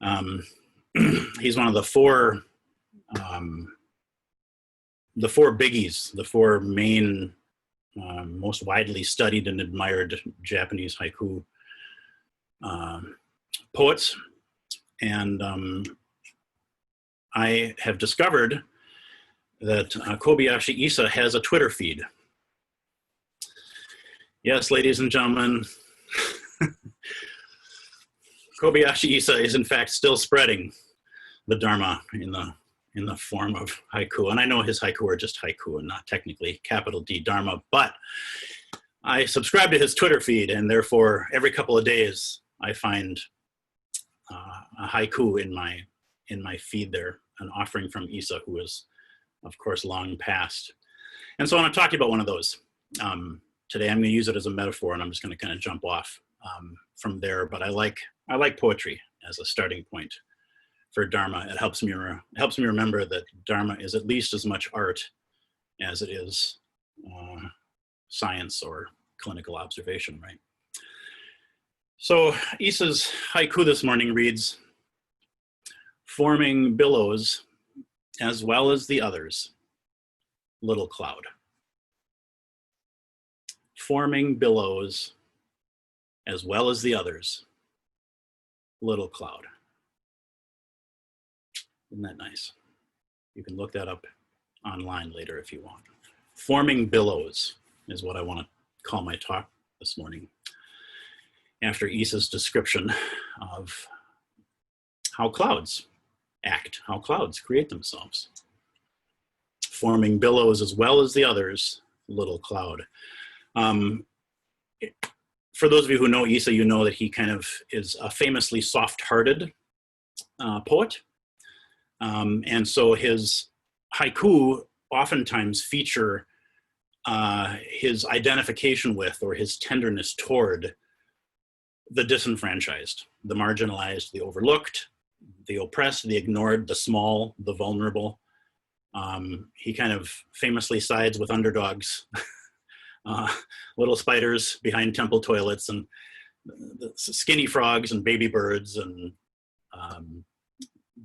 Um, he's one of the four biggies, the four main, most widely studied and admired Japanese haiku poets. And I have discovered that Kobayashi Issa has a Twitter feed. Yes, ladies and gentlemen, Kobayashi Issa is in fact still spreading the Dharma in the form of haiku. And I know his haiku are just haiku and not technically capital D Dharma, but I subscribe to his Twitter feed, and therefore every couple of days I find a haiku in my feed there, an offering from Issa, who is of course long past. And so I want to talk to you about one of those. Today I'm going to use it as a metaphor, and I'm just going to kind of jump off from there. But I like poetry as a starting point for Dharma. It helps me remember that Dharma is at least as much art as it is science or clinical observation, right? So Issa's haiku this morning reads, "Forming billows as well as the others, little cloud." Forming billows as well as the others, little cloud. Isn't that nice? You can look that up online later if you want. Forming billows is what I want to call my talk this morning, after Issa's description of how clouds act, how clouds create themselves. Forming billows as well as the others, little cloud. For those of you who know Issa, you know that he kind of is a famously soft-hearted poet. And so his haiku oftentimes feature his identification with, or his tenderness toward, the disenfranchised, the marginalized, the overlooked, the oppressed, the ignored, the small, the vulnerable. He kind of famously sides with underdogs, little spiders behind temple toilets, and the skinny frogs and baby birds, and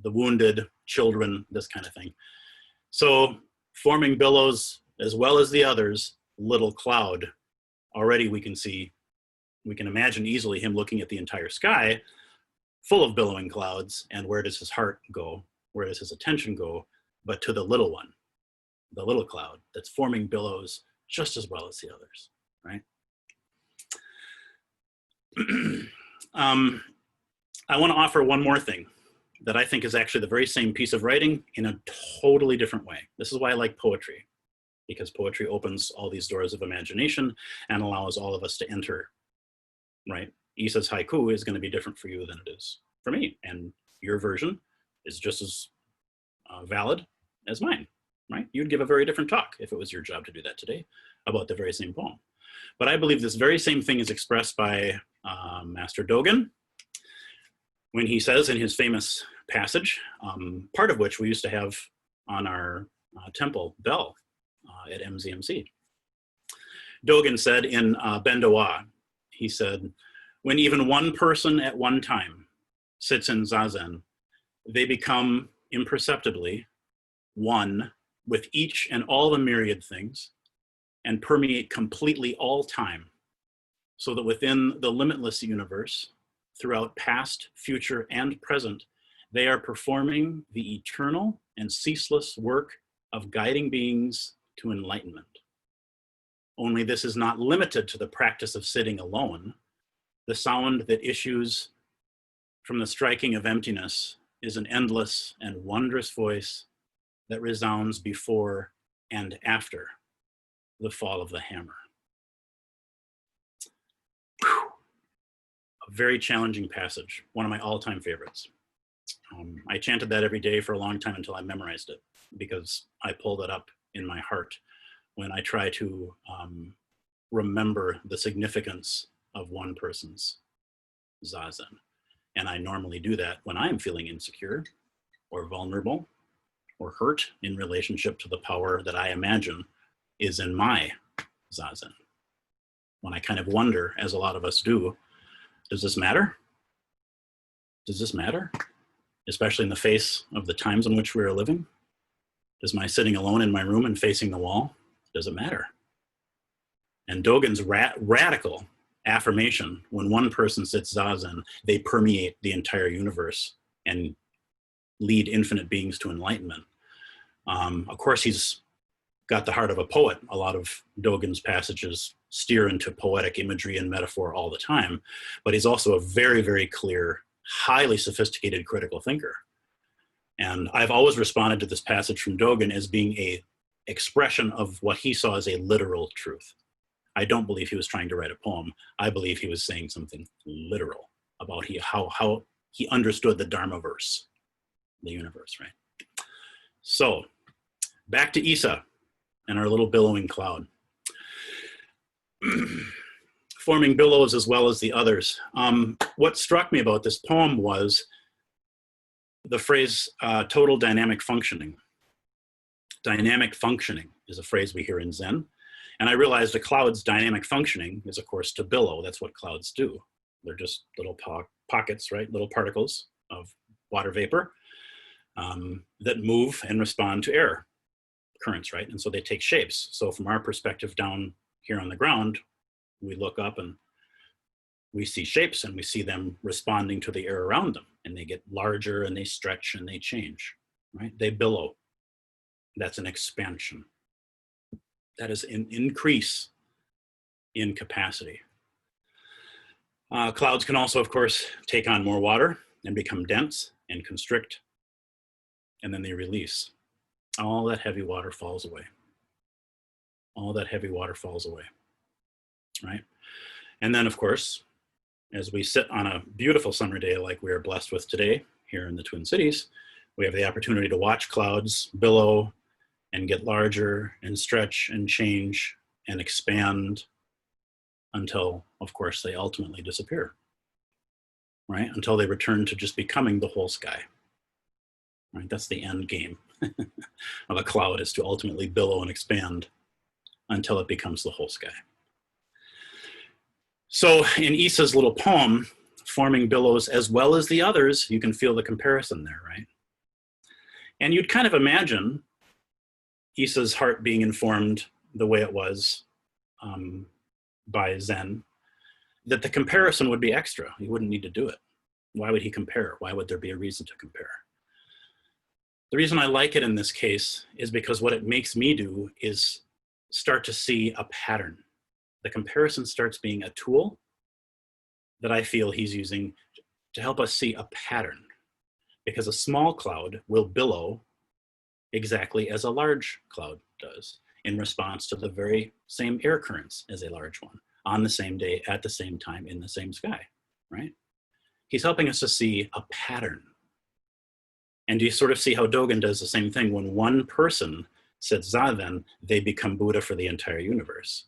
the wounded children, this kind of thing. So forming billows as well as the others, little cloud. Already we can imagine easily him looking at the entire sky full of billowing clouds, and where does his heart go? Where does his attention go? But to the little one, the little cloud that's forming billows just as well as the others, right? I want to offer one more thing that I think is actually the very same piece of writing in a totally different way. This is why I like poetry, because poetry opens all these doors of imagination and allows all of us to enter, right? Issa's haiku is going to be different for you than it is for me, and your version is just as valid as mine, right? You'd give a very different talk if it was your job to do that today about the very same poem. But I believe this very same thing is expressed by Master Dogen when he says in his famous passage, part of which we used to have on our temple bell at MZMC. Dogen said in Bendowa, he said, "When even one person at one time sits in Zazen, they become imperceptibly one with each and all the myriad things and permeate completely all time, so that within the limitless universe, throughout past, future, and present, they are performing the eternal and ceaseless work of guiding beings to enlightenment. Only this is not limited to the practice of sitting alone. The sound that issues from the striking of emptiness is an endless and wondrous voice that resounds before and after the fall of the hammer." Whew. A very challenging passage, one of my all-time favorites. I chanted that every day for a long time until I memorized it, because I pulled it up in my heart when I try to remember the significance of one person's zazen. And I normally do that when I'm feeling insecure or vulnerable or hurt in relationship to the power that I imagine is in my zazen. When I kind of wonder, as a lot of us do, does this matter? Does this matter? especially in the face of the times in which we are living? Does my sitting alone in my room and facing the wall, does it matter? And Dogen's radical affirmation, when one person sits zazen, they permeate the entire universe and lead infinite beings to enlightenment. Of course, he's got the heart of a poet. A lot of Dogen's passages steer into poetic imagery and metaphor all the time, but he's also a very, very clear, highly sophisticated critical thinker. And I've always responded to this passage from Dogen as being an expression of what he saw as a literal truth. I don't believe he was trying to write a poem. I believe he was saying something literal about how he understood the Dharmaverse, the universe, right? So, back to Issa and our little billowing cloud. Forming billows as well as the others. What struck me about this poem was the phrase total dynamic functioning. Dynamic functioning is a phrase we hear in Zen. And I realized a cloud's dynamic functioning is, of course, to billow. That's what clouds do. They're just little pockets, right? Little particles of water vapor that move and respond to air currents, right? And so they take shapes. So from our perspective down here on the ground, we look up and we see shapes and we see them responding to the air around them. And they get larger and they stretch and they change, right? They billow. That's an expansion. That is an increase in capacity. Clouds can also, of course, take on more water and become dense and constrict, and then they release. All that heavy water falls away. All that heavy water falls away, right? And then, of course, as we sit on a beautiful summer day like we are blessed with today here in the Twin Cities, we have the opportunity to watch clouds billow and get larger and stretch and change and expand until, of course, they ultimately disappear, right? Until they return to just becoming the whole sky, right? That's the end game of a cloud, is to ultimately billow and expand until it becomes the whole sky. So in Issa's little poem, Forming Billows as well as the others, you can feel the comparison there, right? And you'd kind of imagine Issa's heart being informed the way it was by Zen, that the comparison would be extra. He wouldn't need to do it. Why would he compare? Why would there be a reason to compare? The reason I like it in this case is because what it makes me do is start to see a pattern. The comparison starts being a tool that I feel he's using to help us see a pattern, because a small cloud will billow exactly as a large cloud does, in response to the very same air currents as a large one, on the same day, at the same time, in the same sky, right? He's helping us to see a pattern. And you sort of see how Dogen does the same thing. When one person sits zazen, they become Buddha for the entire universe.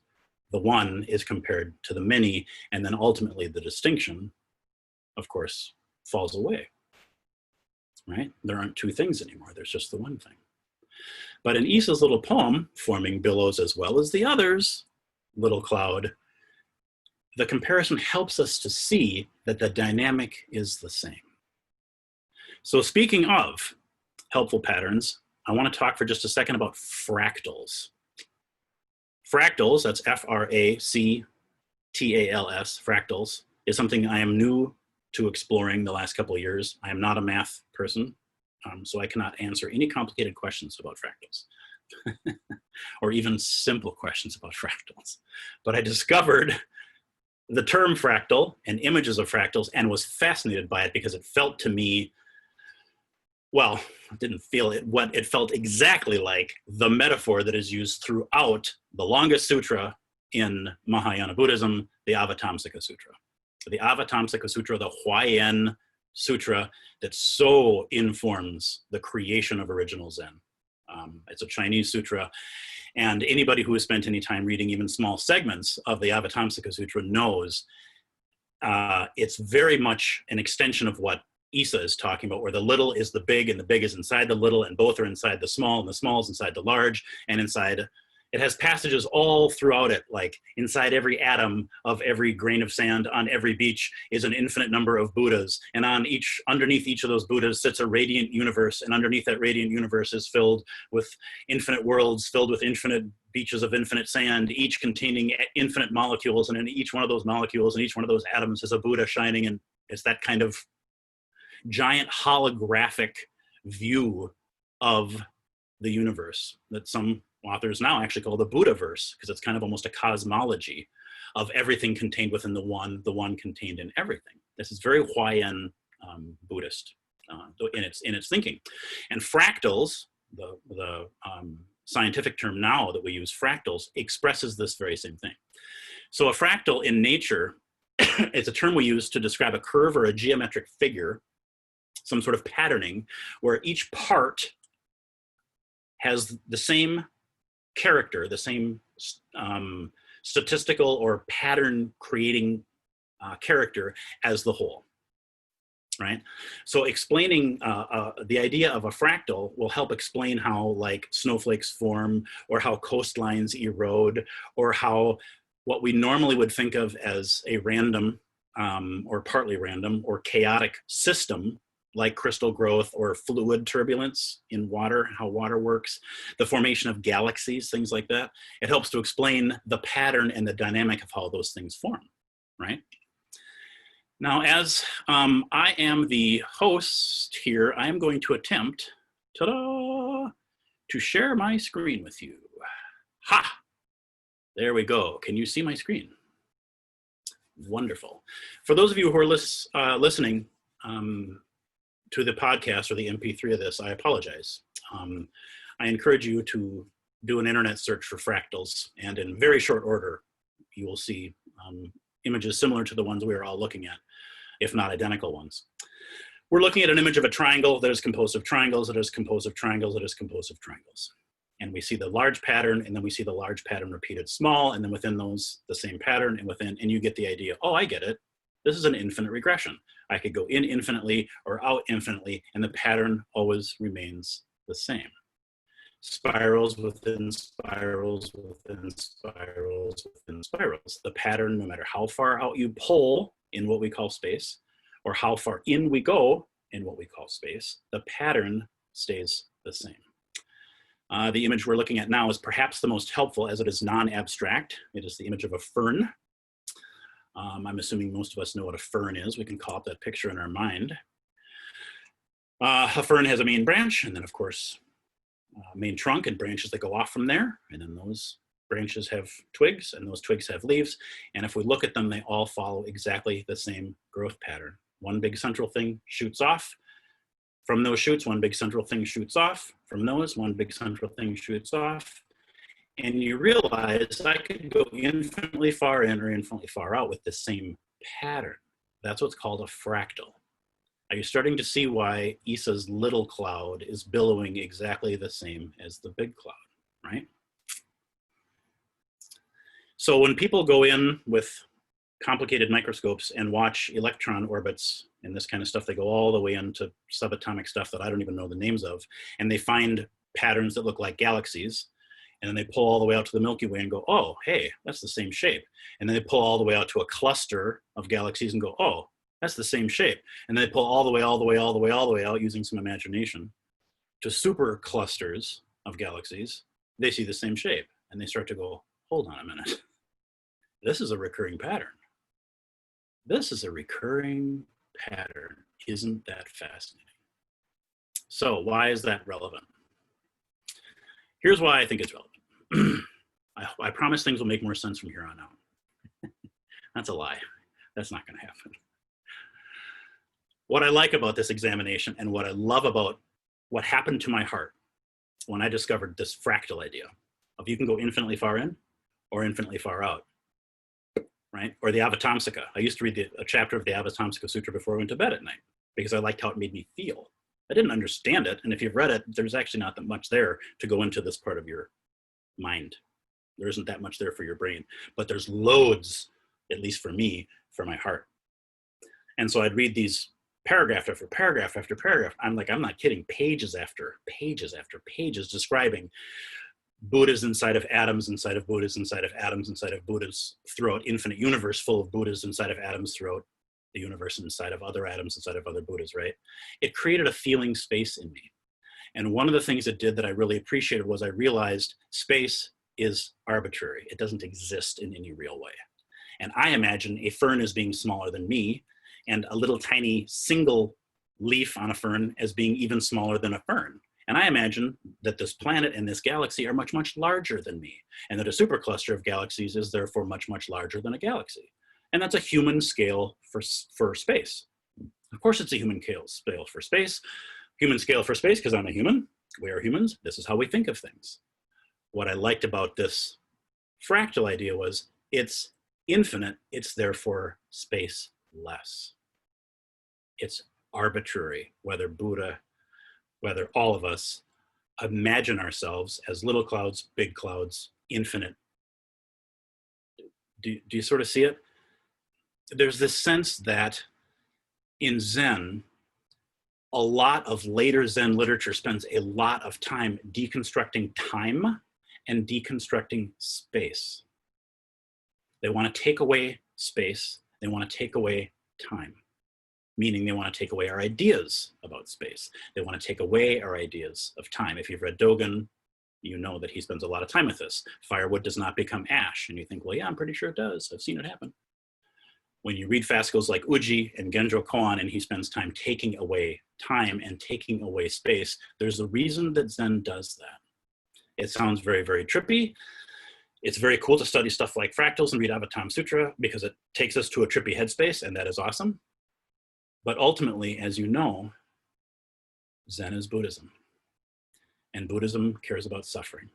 The one is compared to the many, and then ultimately the distinction, of course, falls away, right? There aren't two things anymore. There's just the one thing. But in Issa's little poem, Forming Billows as well as the others, little cloud, the comparison helps us to see that the dynamic is the same. So speaking of helpful patterns, I want to talk for just a second about fractals. Fractals, that's Fractals, fractals, is something I am new to exploring the last couple of years. I am not a math person, so I cannot answer any complicated questions about fractals or even simple questions about fractals. But I discovered the term fractal and images of fractals and was fascinated by it because it felt to me, well, I didn't feel it, what it felt exactly like the metaphor that is used throughout the longest sutra in Mahayana Buddhism, the Avatamsaka Sutra. The Avatamsaka Sutra, the Huayan Sutra that so informs the creation of original Zen. It's a Chinese sutra, and anybody who has spent any time reading even small segments of the Avatamsaka Sutra knows it's very much an extension of what Issa is talking about, where the little is the big and the big is inside the little, and both are inside the small, and the small is inside the large, and inside It has passages all throughout it, like inside every atom of every grain of sand on every beach is an infinite number of Buddhas. And underneath each of those Buddhas sits a radiant universe. And underneath that radiant universe is filled with infinite worlds, filled with infinite beaches of infinite sand, each containing infinite molecules. And in each one of those molecules and each one of those atoms is a Buddha shining. And it's that kind of giant holographic view of the universe that some authors now actually call the Buddhaverse, because it's kind of almost a cosmology of everything contained within the one contained in everything. This is very Huayan Buddhist in its thinking. And fractals, the scientific term now that we use, fractals, expresses this very same thing. So a fractal in nature is a term we use to describe a curve or a geometric figure, some sort of patterning, where each part has the same character, the same statistical or pattern creating character as the whole, right? So explaining the idea of a fractal will help explain how like snowflakes form, or how coastlines erode, or how what we normally would think of as a random or partly random or chaotic system, like crystal growth or fluid turbulence in water, how water works, the formation of galaxies, things like that. It helps to explain the pattern and the dynamic of how those things form, right? Now, as I am the host here, I am going to attempt, ta-da, to share my screen with you. Ha! There we go. Can you see my screen? Wonderful. For those of you who are listening, to the podcast or the MP3 of this, I apologize. I encourage you to do an internet search for fractals, and in very short order, you will see images similar to the ones we are all looking at, if not identical ones. We're looking at an image of a triangle that is composed of triangles, that is composed of triangles, that is composed of triangles. And we see the large pattern, and then we see the large pattern repeated small, and then within those, the same pattern, and you get the idea, oh, I get it. This is an infinite regression. I could go in infinitely or out infinitely, and the pattern always remains the same. Spirals within spirals within spirals within spirals. The pattern, no matter how far out you pull in what we call space, or how far in we go in what we call space, the pattern stays the same. The image we're looking at now is perhaps the most helpful, as it is non-abstract. It is the image of a fern. I'm assuming most of us know what a fern is. We can call up that picture in our mind. A fern has a main branch, and then of course, main trunk and branches that go off from there. And then those branches have twigs, and those twigs have leaves. And if we look at them, they all follow exactly the same growth pattern. One big central thing shoots off. From those shoots, one big central thing shoots off. From those, one big central thing shoots off. And you realize I could go infinitely far in or infinitely far out with the same pattern. That's what's called a fractal. Are you starting to see why Issa's little cloud is billowing exactly the same as the big cloud, right? So when people go in with complicated microscopes and watch electron orbits and this kind of stuff, they go all the way into subatomic stuff that I don't even know the names of, and they find patterns that look like galaxies. And then they pull all the way out to the Milky Way and go, oh, hey, that's the same shape. And then they pull all the way out to a cluster of galaxies and go, oh, that's the same shape. And then they pull all the way out using some imagination to super clusters of galaxies. They see the same shape. And they start to go, hold on a minute. This is a recurring pattern. This is a recurring pattern. Isn't that fascinating? So why is that relevant? Here's why I think it's relevant. I promise things will make more sense from here on out. That's a lie. That's not going to happen. What I like about this examination, and what I love about what happened to my heart when I discovered this fractal idea of you can go infinitely far in or infinitely far out, right? Or the Avatamsaka. I used to read a chapter of the Avatamsaka Sutra before I went to bed at night because I liked how it made me feel. I didn't understand it, and if you've read it, there's actually not that much there to go into this part of your mind. There isn't that much there for your brain, but there's loads, at least for me, for my heart. And so I'd read these paragraph after paragraph after paragraph. I'm like, I'm not kidding, pages after pages after pages describing Buddhas inside of atoms, inside of Buddhas, inside of atoms, inside of Buddhas, throughout infinite universe full of Buddhas inside of atoms, throughout the universe inside of other atoms, inside of other Buddhas, right? It created a feeling space in me. And one of the things it did that I really appreciated was I realized space is arbitrary. It doesn't exist in any real way. And I imagine a fern as being smaller than me, and a little tiny single leaf on a fern as being even smaller than a fern. And I imagine that this planet and this galaxy are much, much larger than me, and that a supercluster of galaxies is therefore much, much larger than a galaxy. And that's a human scale for space. Of course, it's a human scale for space. Human scale for space, because I'm a human. We are humans. This is how we think of things. What I liked about this fractal idea was it's infinite. It's therefore spaceless. It's arbitrary, whether Buddha, whether all of us imagine ourselves as little clouds, big clouds, infinite. Do you sort of see it? There's this sense that in Zen, a lot of later Zen literature spends a lot of time deconstructing time and deconstructing space. They want to take away space. They want to take away time, meaning they want to take away our ideas about space. They want to take away our ideas of time. If you've read Dogen, you know that he spends a lot of time with this. Firewood does not become ash. And you think, well, yeah, I'm pretty sure it does. I've seen it happen. When you read fascicles like Uji and Genjo Koan, and he spends time taking away time and taking away space, there's a reason that Zen does that. It sounds very, very trippy. It's very cool to study stuff like fractals and read Avatam Sutra because it takes us to a trippy headspace, and that is awesome. But ultimately, as you know, Zen is Buddhism. And Buddhism cares about suffering.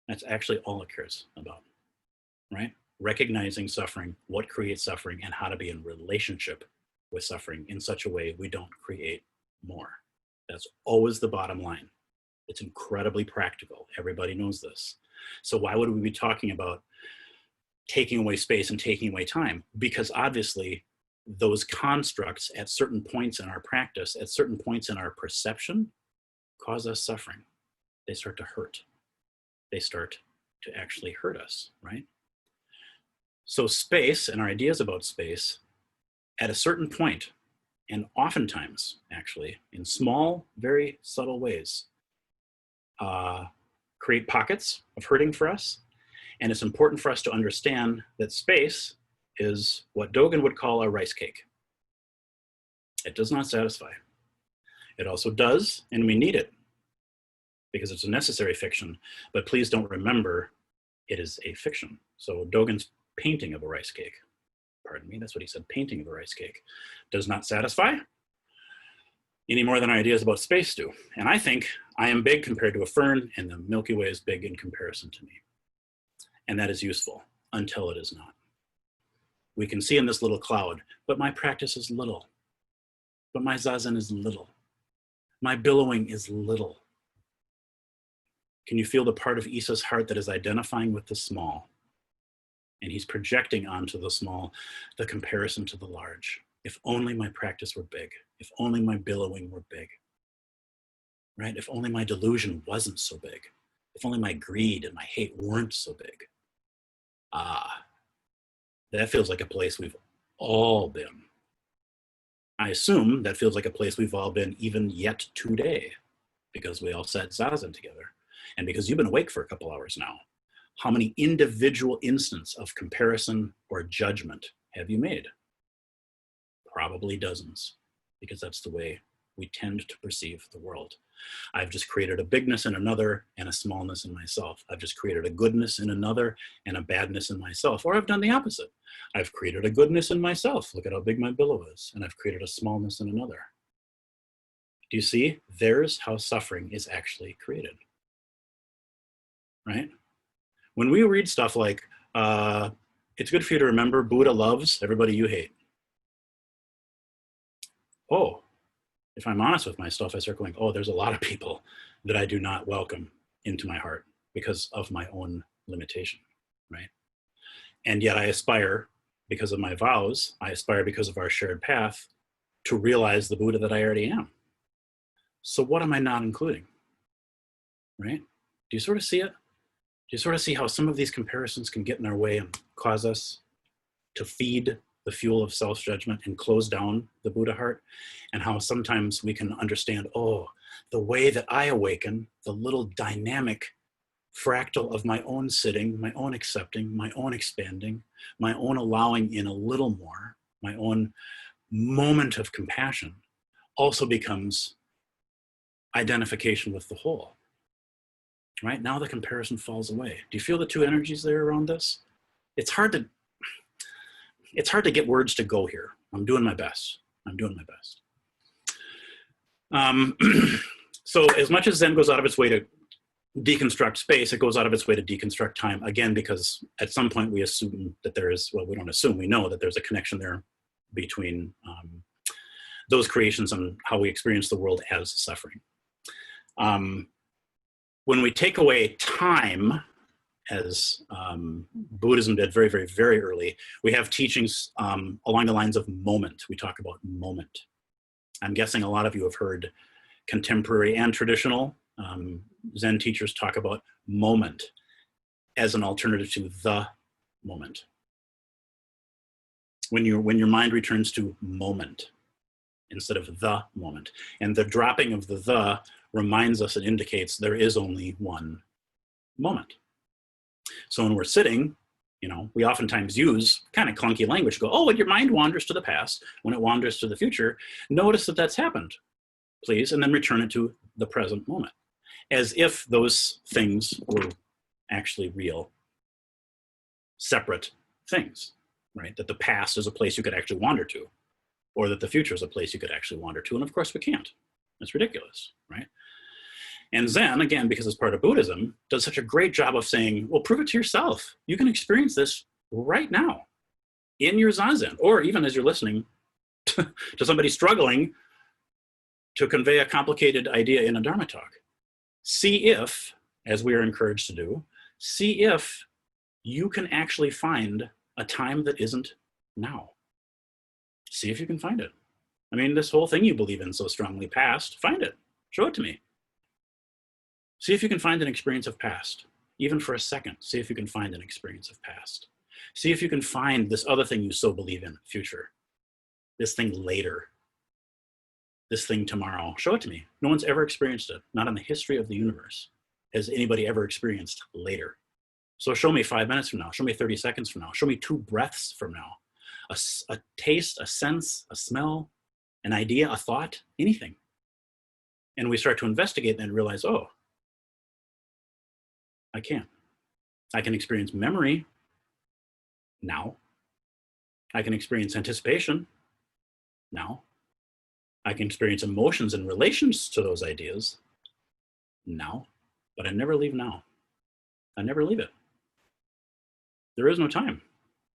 That's actually all it cares about, right? Recognizing suffering, what creates suffering, and how to be in relationship with suffering in such a way we don't create more. That's always the bottom line. It's incredibly practical. Everybody knows this. So why would we be talking about taking away space and taking away time? Because obviously those constructs at certain points in our practice, at certain points in our perception, cause us suffering. They start to hurt. They start to actually hurt us, right? So space and our ideas about space at a certain point, and oftentimes actually in small, very subtle ways, create pockets of hurting for us. And it's important for us to understand that space is what Dogen would call a rice cake. It does not satisfy. It also does, and we need it because it's a necessary fiction, but please don't remember it is a fiction. So Dogen's painting of a rice cake, pardon me, that's what he said, painting of a rice cake, does not satisfy any more than our ideas about space do. And I think I am big compared to a fern, and the Milky Way is big in comparison to me. And that is useful until it is not. We can see in this little cloud, but my practice is little. But my zazen is little. My billowing is little. Can you feel the part of Issa's heart that is identifying with the small? And he's projecting onto the small the comparison to the large. If only my practice were big. If only my billowing were big. Right? If only my delusion wasn't so big. If only my greed and my hate weren't so big. Ah, that feels like a place we've all been. I assume that feels like a place we've all been even yet today, because we all sat zazen together, and because you've been awake for a couple hours now. How many individual instances of comparison or judgment have you made? Probably dozens, because that's the way we tend to perceive the world. I've just created a bigness in another and a smallness in myself. I've just created a goodness in another and a badness in myself. Or I've done the opposite. I've created a goodness in myself. Look at how big my billow is. And I've created a smallness in another. Do you see? There's how suffering is actually created. Right? When we read stuff like, it's good for you to remember Buddha loves everybody you hate. Oh, if I'm honest with myself, I start going, oh, there's a lot of people that I do not welcome into my heart because of my own limitation, right? And yet I aspire, because of my vows, I aspire because of our shared path, to realize the Buddha that I already am. So what am I not including, right? Do you sort of see it? Do you sort of see how some of these comparisons can get in our way and cause us to feed the fuel of self-judgment and close down the Buddha heart? And how sometimes we can understand, oh, the way that I awaken, the little dynamic fractal of my own sitting, my own accepting, my own expanding, my own allowing in a little more, my own moment of compassion also becomes identification with the whole. Right? Now the comparison falls away. Do you feel the two energies there around this? It's hard to get words to go here. I'm doing my best. I'm doing my best. So as much as Zen goes out of its way to deconstruct space, it goes out of its way to deconstruct time, again, because at some point we assume that there is, well, we don't assume, we know that there's a connection there between those creations and how we experience the world as suffering. When we take away time, as Buddhism did very, very, very early, we have teachings along the lines of moment. We talk about moment. I'm guessing a lot of you have heard contemporary and traditional Zen teachers talk about moment as an alternative to the moment. When your mind returns to moment instead of the moment. And the dropping of the reminds us, it indicates there is only one moment. So when we're sitting, you know, we oftentimes use kind of clunky language, go, oh, when your mind wanders to the past, when it wanders to the future, notice that that's happened, please, and then return it to the present moment, as if those things were actually real, separate things, right? That the past is a place you could actually wander to, or that the future is a place you could actually wander to, and of course we can't. It's ridiculous, right? And Zen, again, because it's part of Buddhism, does such a great job of saying, well, prove it to yourself. You can experience this right now in your Zazen, or even as you're listening to somebody struggling to convey a complicated idea in a Dharma talk. See if, as we are encouraged to do, see if you can actually find a time that isn't now. See if you can find it. I mean, this whole thing you believe in so strongly, past, find it. Show it to me. See if you can find an experience of past, even for a second. See if you can find an experience of past. See if you can find this other thing you so believe in, future. This thing later. This thing tomorrow. Show it to me. No one's ever experienced it. Not in the history of the universe has anybody ever experienced later. So show me 5 minutes from now. Show me 30 seconds from now. Show me 2 breaths from now. A taste, a sense, a smell, an idea, a thought, anything. And we start to investigate and realize, oh, I can. I can experience memory now. I can experience anticipation now. I can experience emotions in relations to those ideas now, but I never leave now. I never leave it. There is no time.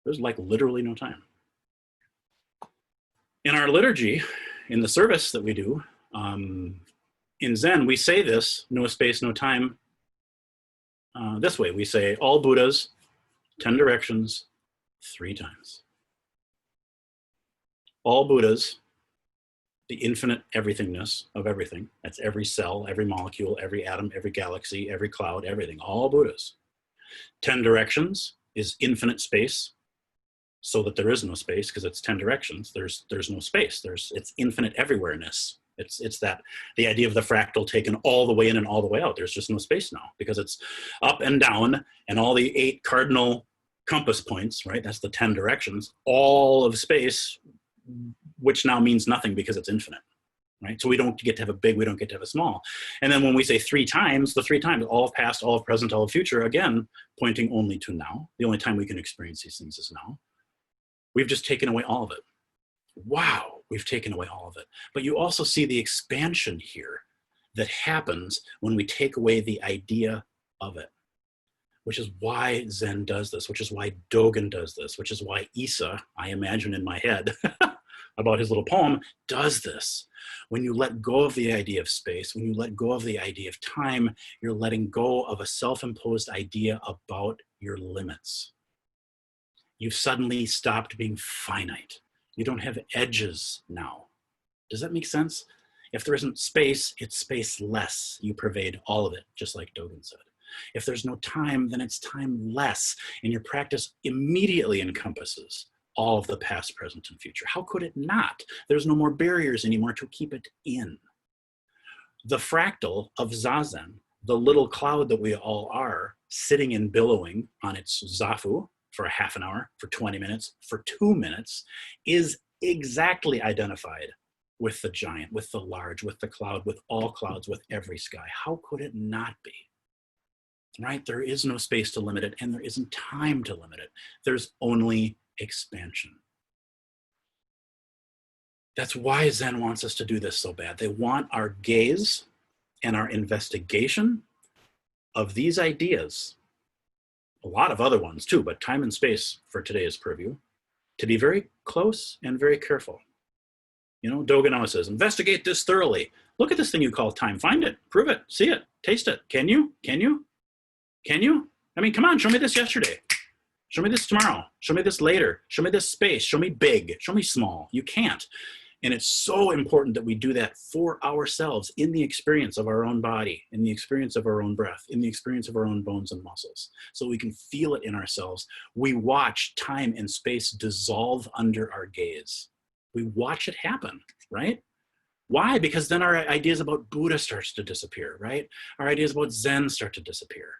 There's like literally no time. In our liturgy, in the service that we do, in Zen, we say this, no space, no time, this way. We say all Buddhas, 10 directions, 3 times. All Buddhas, the infinite everythingness of everything. That's every cell, every molecule, every atom, every galaxy, every cloud, everything, all Buddhas. 10 directions is infinite space, so that there is no space, because it's 10 directions. There's no space. It's infinite everywhereness. It's that the idea of the fractal taken all the way in and all the way out. There's just no space now, because it's up and down, and all the 8 cardinal compass points, right? That's the 10 directions, all of space, which now means nothing because it's infinite, right? So we don't get to have a big, we don't get to have a small. And then when we say 3 times, the 3 times, all of past, all of present, all of future, again, pointing only to now. The only time we can experience these things is now. We've just taken away all of it. Wow, we've taken away all of it. But you also see the expansion here that happens when we take away the idea of it, which is why Zen does this, which is why Dogen does this, which is why Issa, I imagine in my head about his little poem, does this. When you let go of the idea of space, when you let go of the idea of time, you're letting go of a self-imposed idea about your limits. You've suddenly stopped being finite. You don't have edges now. Does that make sense? If there isn't space, it's spaceless. You pervade all of it, just like Dogen said. If there's no time, then it's timeless, and your practice immediately encompasses all of the past, present, and future. How could it not? There's no more barriers anymore to keep it in. The fractal of Zazen, the little cloud that we all are, sitting and billowing on its zafu for a half an hour, for 20 minutes, for 2 minutes, is exactly identified with the giant, with the large, with the cloud, with all clouds, with every sky. How could it not be? Right? There is no space to limit it, and there isn't time to limit it. There's only expansion. That's why Zen wants us to do this so bad. They want our gaze and our investigation of these ideas, a lot of other ones too, but time and space for today's purview, to be very close and very careful. You know, Dogen always says, investigate this thoroughly. Look at this thing you call time. Find it, prove it, see it, taste it. Can you? Can you? Can you? I mean, come on, show me this yesterday. Show me this tomorrow. Show me this later. Show me this space. Show me big. Show me small. You can't. And it's so important that we do that for ourselves in the experience of our own body, in the experience of our own breath, in the experience of our own bones and muscles, so we can feel it in ourselves. We watch time and space dissolve under our gaze. We watch it happen, right? Why? Because then our ideas about Buddha starts to disappear, right? Our ideas about Zen start to disappear.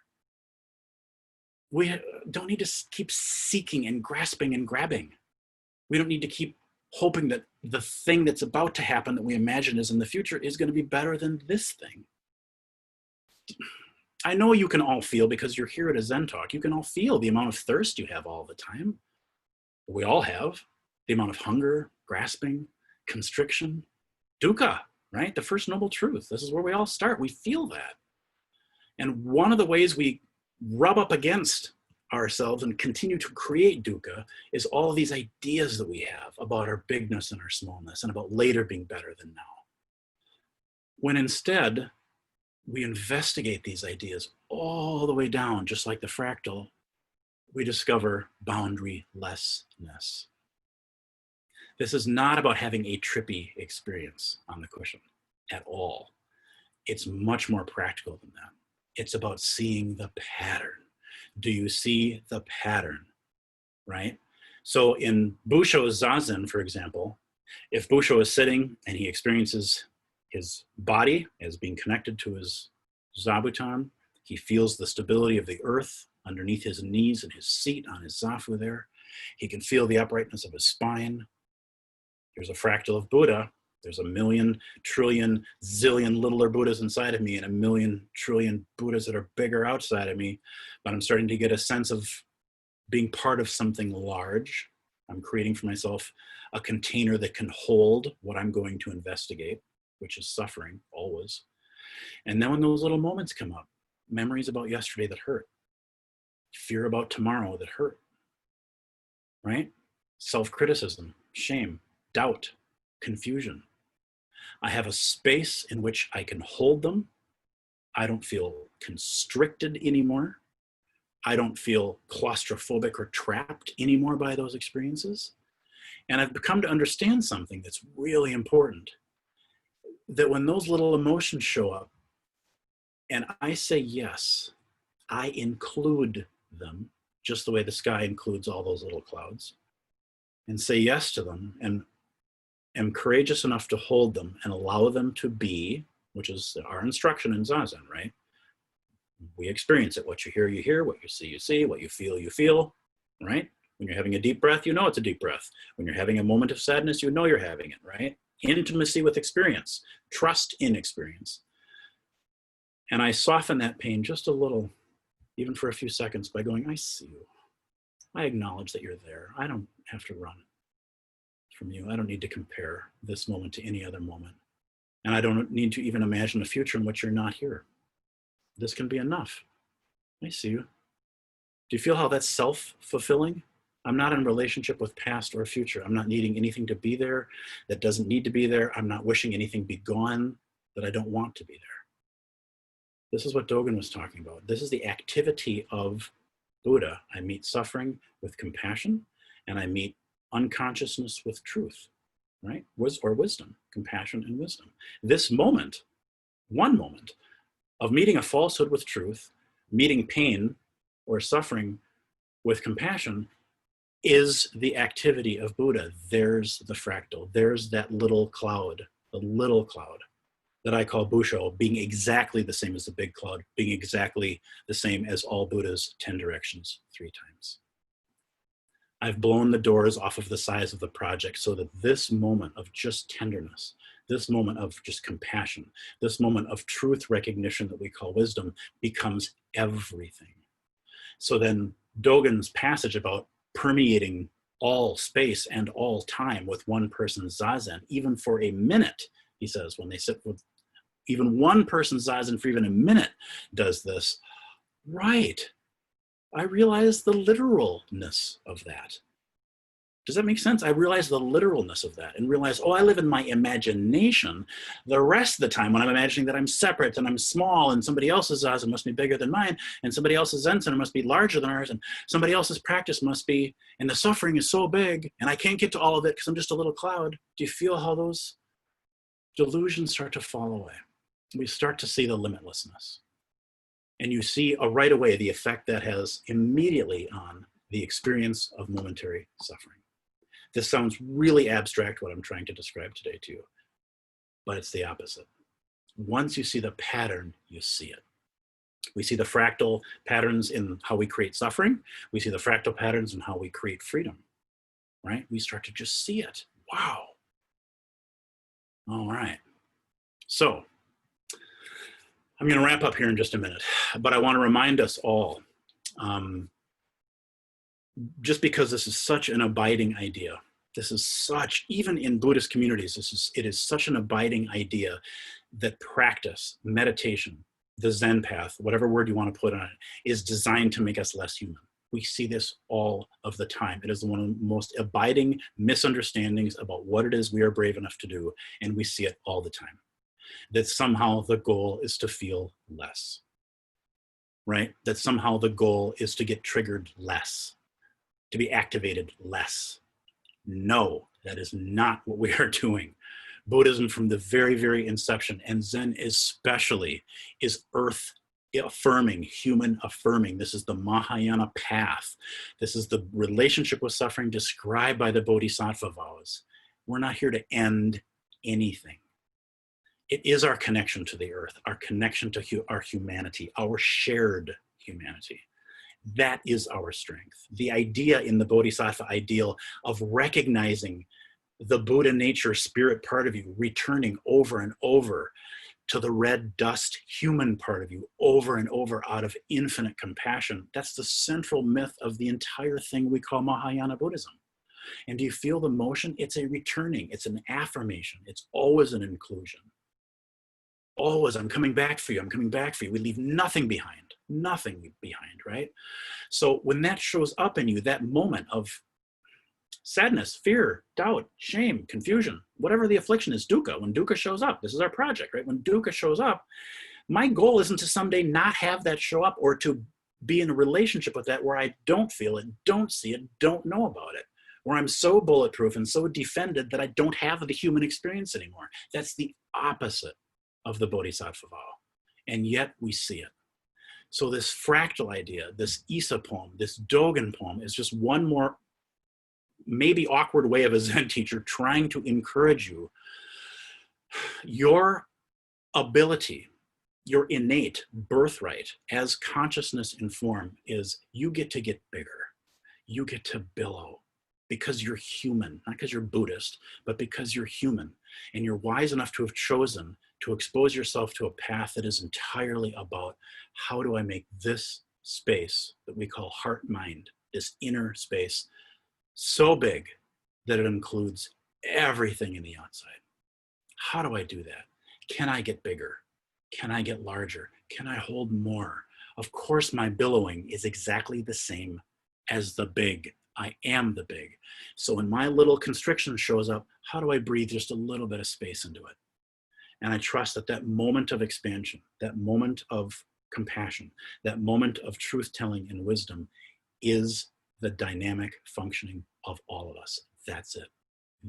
We don't need to keep seeking and grasping and grabbing. We don't need to keep hoping that the thing that's about to happen that we imagine is in the future is going to be better than this thing. I know you can all feel, because you're here at a Zen talk, you can all feel the amount of thirst you have all the time. We all have the amount of hunger, grasping, constriction, dukkha, right? The first noble truth. This is where we all start. We feel that. And one of the ways we rub up against ourselves and continue to create dukkha is all of these ideas that we have about our bigness and our smallness, and about later being better than now. When instead, we investigate these ideas all the way down, just like the fractal, we discover boundarylessness. This is not about having a trippy experience on the cushion at all. It's much more practical than that. It's about seeing the pattern. Do you see the pattern, right? So in Busshō's Zazen, for example, if Busshō is sitting and he experiences his body as being connected to his zabuton, he feels the stability of the earth underneath his knees and his seat on his zafu there. He can feel the uprightness of his spine. Here's a fractal of Buddha. There's a million, trillion, zillion littler Buddhas inside of me, and a million, trillion Buddhas that are bigger outside of me. But I'm starting to get a sense of being part of something large. I'm creating for myself a container that can hold what I'm going to investigate, which is suffering, always. And then when those little moments come up, memories about yesterday that hurt, fear about tomorrow that hurt, right? Self-criticism, shame, doubt, confusion. I have a space in which I can hold them. I don't feel constricted anymore. I don't feel claustrophobic or trapped anymore by those experiences. And I've come to understand something that's really important, that when those little emotions show up and I say yes, I include them, just the way the sky includes all those little clouds, and say yes to them, and am courageous enough to hold them and allow them to be, which is our instruction in Zazen, right? We experience it. What you hear, what you see, what you feel, right? When you're having a deep breath, you know it's a deep breath. When you're having a moment of sadness, you know you're having it, right? Intimacy with experience, trust in experience. And I soften that pain just a little, even for a few seconds, by going, I see you. I acknowledge that you're there. I don't have to run from you. I don't need to compare this moment to any other moment. And I don't need to even imagine a future in which you're not here. This can be enough. I see you. Do you feel how that's self-fulfilling? I'm not in relationship with past or future. I'm not needing anything to be there that doesn't need to be there. I'm not wishing anything be gone that I don't want to be there. This is what Dogen was talking about. This is the activity of Buddha. I meet suffering with compassion, and I meet unconsciousness with truth, right? Or wisdom, compassion and wisdom. This moment, one moment of meeting a falsehood with truth, meeting pain or suffering with compassion is the activity of Buddha. There's the fractal. There's that little cloud, the little cloud that I call Busshō, being exactly the same as the big cloud, being exactly the same as all Buddha's 10 directions 3 times. I've blown the doors off of the size of the project so that this moment of just tenderness, this moment of just compassion, this moment of truth recognition that we call wisdom becomes everything. So then Dogen's passage about permeating all space and all time with one person's zazen, even for a minute, he says, when they sit with even one person's zazen for even a minute does this, right? I realize the literalness of that. Does that make sense? I realize the literalness of that and realize, oh, I live in my imagination. The rest of the time when I'm imagining that I'm separate and I'm small and somebody else's zazen must be bigger than mine and somebody else's zen center must be larger than ours and somebody else's practice must be, and the suffering is so big and I can't get to all of it because I'm just a little cloud. Do you feel how those delusions start to fall away? We start to see the limitlessness. And you see right away the effect that has immediately on the experience of momentary suffering. This sounds really abstract, what I'm trying to describe today to you, but it's the opposite. Once you see the pattern, you see it. We see the fractal patterns in how we create suffering. We see the fractal patterns in how we create freedom, right? We start to just see it. Wow. All right. So I'm going to wrap up here in just a minute, but I want to remind us all, just because this is such an abiding idea, this is such, even in Buddhist communities, it is such an abiding idea that practice, meditation, the Zen path, whatever word you want to put on it, is designed to make us less human. We see this all of the time. It is one of the most abiding misunderstandings about what it is we are brave enough to do, and we see it all the time. That somehow the goal is to feel less, right? That somehow the goal is to get triggered less, to be activated less. No, that is not what we are doing. Buddhism from the very, very inception, and Zen especially, is earth affirming, human affirming. This is the Mahayana path. This is the relationship with suffering described by the Bodhisattva vows. We're not here to end anything. It is our connection to the earth, our connection to our humanity, our shared humanity. That is our strength. The idea in the Bodhisattva ideal of recognizing the Buddha nature spirit part of you returning over and over to the red dust human part of you over and over out of infinite compassion. That's the central myth of the entire thing we call Mahayana Buddhism. And do you feel the motion? It's a returning, it's an affirmation. It's always an inclusion. Always, I'm coming back for you, I'm coming back for you. We leave nothing behind, right? So when that shows up in you, that moment of sadness, fear, doubt, shame, confusion, whatever the affliction is, dukkha, when dukkha shows up, this is our project, right? When dukkha shows up, my goal isn't to someday not have that show up or to be in a relationship with that where I don't feel it, don't see it, don't know about it, where I'm so bulletproof and so defended that I don't have the human experience anymore. That's the opposite of the Bodhisattva vow. And yet we see it. So this fractal idea, this Issa poem, this Dogen poem is just one more maybe awkward way of a Zen teacher trying to encourage you. Your ability, your innate birthright as consciousness in form is you get to get bigger. You get to billow because you're human, not because you're Buddhist, but because you're human. And you're wise enough to have chosen to expose yourself to a path that is entirely about how do I make this space that we call heart-mind, this inner space, so big that it includes everything in the outside. How do I do that? Can I get bigger? Can I get larger? Can I hold more? Of course, my billowing is exactly the same as the big. I am the big. So when my little constriction shows up, how do I breathe just a little bit of space into it? And I trust that that moment of expansion, that moment of compassion, that moment of truth-telling and wisdom is the dynamic functioning of all of us. That's it.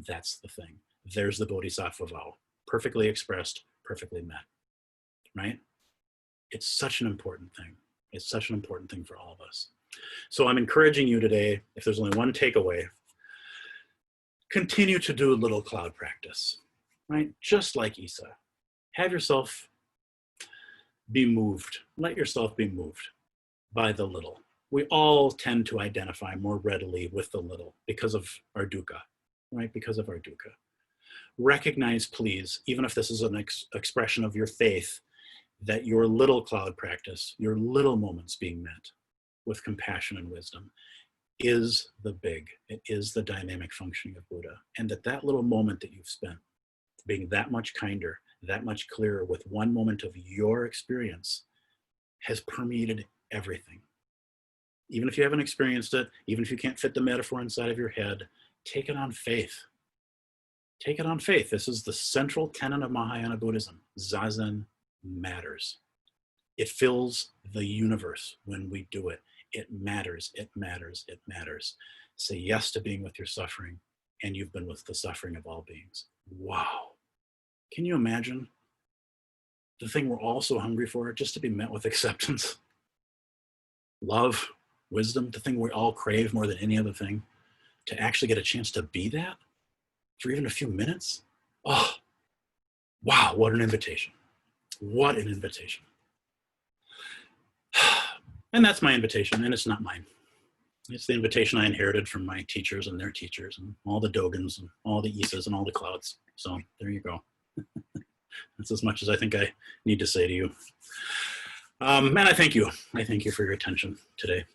That's the thing. There's the Bodhisattva vow. Perfectly expressed, perfectly met, right? It's such an important thing. It's such an important thing for all of us. So I'm encouraging you today, if there's only one takeaway, continue to do a little cloud practice, right? Just like Issa. Have yourself be moved. Let yourself be moved by the little. We all tend to identify more readily with the little because of our dukkha, right? Because of our dukkha. Recognize, please, even if this is an expression of your faith, that your little cloud practice, your little moments being met with compassion and wisdom is the big, it is the dynamic functioning of Buddha. And that little moment that you've spent being that much kinder, that much clearer with one moment of your experience has permeated everything. Even if you haven't experienced it, even if you can't fit the metaphor inside of your head, take it on faith. Take it on faith. This is the central tenet of Mahayana Buddhism. Zazen matters. It fills the universe when we do it. It matters, it matters, it matters. Say yes to being with your suffering, and you've been with the suffering of all beings. Wow. Can you imagine the thing we're all so hungry for, just to be met with acceptance, love, wisdom, the thing we all crave more than any other thing, to actually get a chance to be that for even a few minutes? Oh, wow, what an invitation. What an invitation. And that's my invitation, and it's not mine. It's the invitation I inherited from my teachers and their teachers and all the Dogans and all the Issas and all the clouds. So there you go. That's as much as I think I need to say to you. And I thank you. I thank you for your attention today.